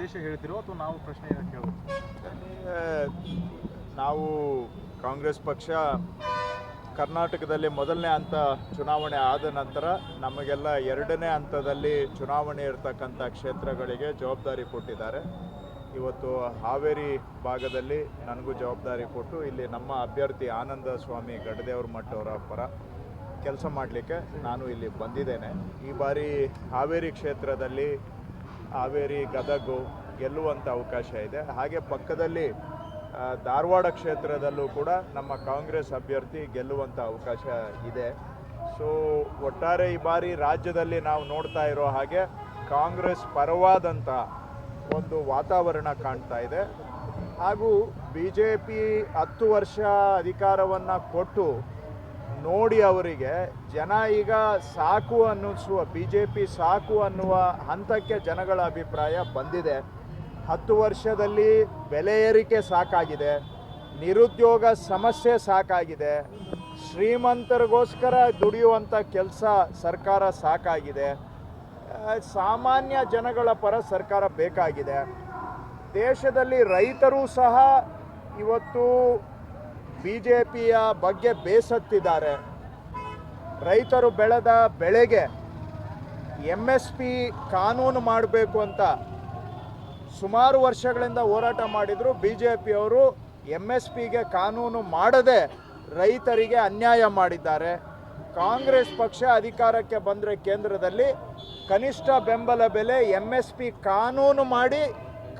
ಉದ್ದೇಶ ಹೇಳ್ತಿರೋ ಅಥವಾ ನಾವು ಪ್ರಶ್ನೆ ಕೇಳಬೇಕು? ನಾವು ಕಾಂಗ್ರೆಸ್ ಪಕ್ಷ ಕರ್ನಾಟಕದಲ್ಲಿ ಮೊದಲನೇ ಹಂತ ಚುನಾವಣೆ ಆದ ನಂತರ ನಮಗೆಲ್ಲ ಎರಡನೇ ಹಂತದಲ್ಲಿ ಚುನಾವಣೆ ಇರತಕ್ಕಂಥ ಕ್ಷೇತ್ರಗಳಿಗೆ ಜವಾಬ್ದಾರಿ ಕೊಟ್ಟಿದ್ದಾರೆ. ಇವತ್ತು ಹಾವೇರಿ ಭಾಗದಲ್ಲಿ ನನಗೂ ಜವಾಬ್ದಾರಿ ಕೊಟ್ಟು ಇಲ್ಲಿ ನಮ್ಮ ಅಭ್ಯರ್ಥಿ ಆನಂದ ಸ್ವಾಮಿ ಗಡದೇವ್ರ ಮಠ ಅವರ ಪರ ಕೆಲಸ ಮಾಡಲಿಕ್ಕೆ ನಾನು ಇಲ್ಲಿ ಬಂದಿದ್ದೇನೆ. ಈ ಬಾರಿ ಹಾವೇರಿ ಕ್ಷೇತ್ರದಲ್ಲಿ ಹಾವೇರಿ ಗದಗು ಗೆಲ್ಲುವಂಥ ಅವಕಾಶ ಇದೆ. ಹಾಗೆ ಪಕ್ಕದಲ್ಲಿ ಧಾರವಾಡ ಕ್ಷೇತ್ರದಲ್ಲೂ ಕೂಡ ನಮ್ಮ ಕಾಂಗ್ರೆಸ್ ಅಭ್ಯರ್ಥಿ ಗೆಲ್ಲುವಂಥ ಅವಕಾಶ ಇದೆ. ಸೊ ಒಟ್ಟಾರೆ ಈ ಬಾರಿ ರಾಜ್ಯದಲ್ಲಿ ನಾವು ನೋಡ್ತಾ ಇರೋ ಹಾಗೆ ಕಾಂಗ್ರೆಸ್ ಪರವಾದಂಥ ಒಂದು ವಾತಾವರಣ ಕಾಣ್ತಾ ಇದೆ. ಹಾಗೂ BJP 10 ವರ್ಷ ಅಧಿಕಾರವನ್ನು ಕೊಟ್ಟು ನೋಡಿ ಅವರಿಗೆ ಜನ ಈಗ ಸಾಕು ಅನ್ನಿಸುವ BJP ಸಾಕು ಅನ್ನುವ ಹಂತಕ್ಕೆ ಜನಗಳ ಅಭಿಪ್ರಾಯ ಬಂದಿದೆ. 10 ವರ್ಷದಲ್ಲಿ ಬೆಲೆ ಏರಿಕೆ ಸಾಕಾಗಿದೆ, ನಿರುದ್ಯೋಗ ಸಮಸ್ಯೆ ಸಾಕಾಗಿದೆ, ಶ್ರೀಮಂತರಿಗೋಸ್ಕರ ದುಡಿಯುವಂಥ ಕೆಲಸ ಸರ್ಕಾರ ಸಾಕಾಗಿದೆ, ಸಾಮಾನ್ಯ ಜನಗಳ ಪರ ಸರ್ಕಾರ ಬೇಕಾಗಿದೆ. ದೇಶದಲ್ಲಿ ರೈತರು ಸಹ ಇವತ್ತು BJPಯ ಬಗ್ಗೆ ಬೇಸತ್ತಿದ್ದಾರೆ. ರೈತರು ಬೆಳೆದ ಬೆಳೆಗೆ MSP ಕಾನೂನು ಮಾಡಬೇಕು ಅಂತ ಸುಮಾರು ವರ್ಷಗಳಿಂದ ಹೋರಾಟ ಮಾಡಿದರು. BJPಯವರು MSPಗೆ ಕಾನೂನು ಮಾಡದೆ ರೈತರಿಗೆ ಅನ್ಯಾಯ ಮಾಡಿದ್ದಾರೆ. ಕಾಂಗ್ರೆಸ್ ಪಕ್ಷ ಅಧಿಕಾರಕ್ಕೆ ಬಂದರೆ ಕೇಂದ್ರದಲ್ಲಿ ಕನಿಷ್ಠ ಬೆಂಬಲ ಬೆಲೆ MSP ಕಾನೂನು ಮಾಡಿ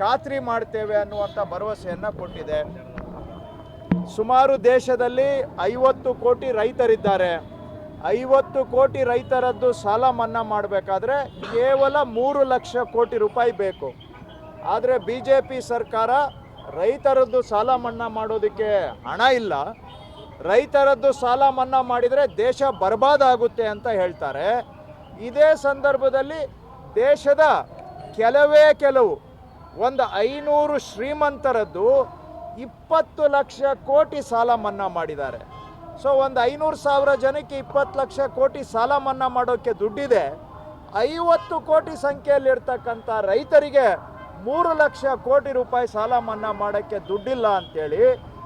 ಖಾತ್ರಿ ಮಾಡ್ತೇವೆ ಅನ್ನುವಂಥ ಭರವಸೆಯನ್ನು ಕೊಟ್ಟಿದೆ. ಸುಮಾರು ದೇಶದಲ್ಲಿ 50 ಕೋಟಿ ರೈತರಿದ್ದಾರೆ. 50 ಕೋಟಿ ರೈತರದ್ದು ಸಾಲ ಮನ್ನಾ ಮಾಡಬೇಕಾದ್ರೆ ಕೇವಲ 3 ಲಕ್ಷ ಕೋಟಿ ರೂಪಾಯಿ ಬೇಕು. ಆದರೆ BJP ಸರ್ಕಾರ ರೈತರದ್ದು ಸಾಲ ಮನ್ನಾ ಮಾಡೋದಕ್ಕೆ ಹಣ ಇಲ್ಲ, ರೈತರದ್ದು ಸಾಲ ಮನ್ನಾ ಮಾಡಿದರೆ ದೇಶ ಬರ್ಬಾದಾಗುತ್ತೆ ಅಂತ ಹೇಳ್ತಾರೆ. ಇದೇ ಸಂದರ್ಭದಲ್ಲಿ ದೇಶದ ಕೆಲವು ಒಂದು 500 ಶ್ರೀಮಂತರದ್ದು 20 ಲಕ್ಷ ಕೋಟಿ ಸಾಲ ಮನ್ನಾ ಮಾಡಿದ್ದಾರೆ. ಸೊ ಒಂದು 500,000 ಜನಕ್ಕೆ 20 ಲಕ್ಷ ಕೋಟಿ ಸಾಲ ಮನ್ನಾ ಮಾಡೋಕ್ಕೆ ದುಡ್ಡಿದೆ. 50 ಕೋಟಿ ಸಂಖ್ಯೆಯಲ್ಲಿರ್ತಕ್ಕಂಥ ರೈತರಿಗೆ 3 ಲಕ್ಷ ಕೋಟಿ ರೂಪಾಯಿ ಸಾಲ ಮನ್ನಾ ಮಾಡೋಕ್ಕೆ ದುಡ್ಡಿಲ್ಲ ಅಂಥೇಳಿ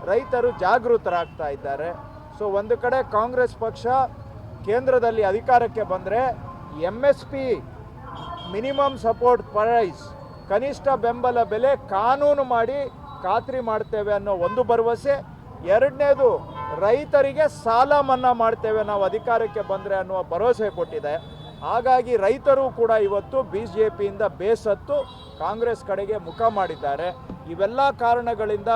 ರೈತರು ಜಾಗೃತರಾಗ್ತಾ ಇದ್ದಾರೆ. ಸೊ ಒಂದು ಕಡೆ ಕಾಂಗ್ರೆಸ್ ಪಕ್ಷ ಕೇಂದ್ರದಲ್ಲಿ ಅಧಿಕಾರಕ್ಕೆ ಬಂದರೆ MSP ಮಿನಿಮಮ್ ಸಪೋರ್ಟ್ ಪ್ರೈಸ್ ಕನಿಷ್ಠ ಬೆಂಬಲ ಬೆಲೆ ಕಾನೂನು ಮಾಡಿ ಖಾತ್ರಿ ಮಾಡ್ತೇವೆ ಅನ್ನೋ ಒಂದು ಭರವಸೆ, ಎರಡನೇದು ರೈತರಿಗೆ ಸಾಲ ಮನ್ನಾ ಮಾಡ್ತೇವೆ ನಾವು ಅಧಿಕಾರಕ್ಕೆ ಬಂದರೆ ಅನ್ನುವ ಭರವಸೆ ಕೊಟ್ಟಿದೆ. ಹಾಗಾಗಿ ರೈತರು ಕೂಡ ಇವತ್ತು BJPಯಿಂದ ಬೇಸತ್ತು ಕಾಂಗ್ರೆಸ್ ಕಡೆಗೆ ಮುಖ ಮಾಡಿದ್ದಾರೆ. ಇವೆಲ್ಲ ಕಾರಣಗಳಿಂದ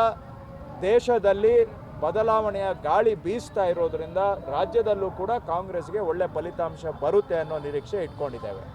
ದೇಶದಲ್ಲಿ ಬದಲಾವಣೆಯ ಗಾಳಿ ಬೀಸ್ತಾ ಇರೋದ್ರಿಂದ ರಾಜ್ಯದಲ್ಲೂ ಕೂಡ ಕಾಂಗ್ರೆಸ್ಗೆ ಒಳ್ಳೆ ಫಲಿತಾಂಶ ಬರುತ್ತೆ ಅನ್ನೋ ನಿರೀಕ್ಷೆ ಇಟ್ಕೊಂಡಿದ್ದೇವೆ.